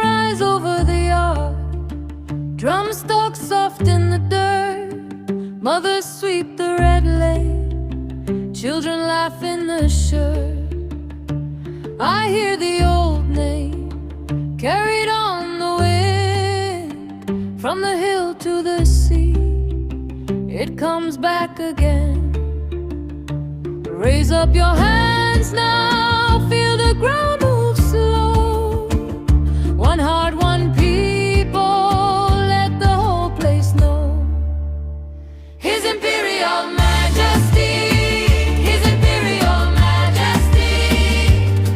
rise over the yard. Drums stuck soft in the dirt. Mothers sweep the red lane. Children laugh in the shirt. I hear the old name carried on the wind. From the hill to the sea, it comes back again. Raise up your hands now, feel the ground move slow. One heart, one people, let the whole place know. His Imperial Majesty, His Imperial Majesty,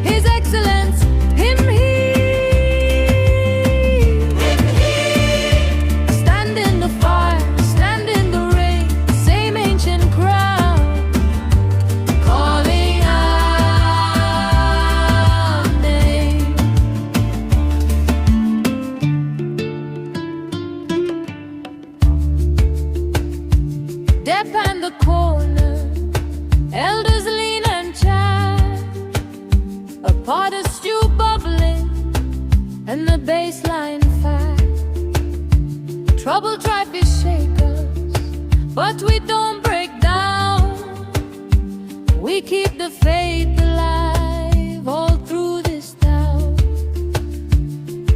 His Excellence, him he. Stand in the fire, stand in the rain, same ancient crown, calling our name. Deaf and the corner, elders lean and chat. A pot of stew bubbling, and the baseline fat. Trouble try to shake us, but we don't break down. We keep the faith alive all through this town.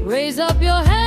Raise up your hands.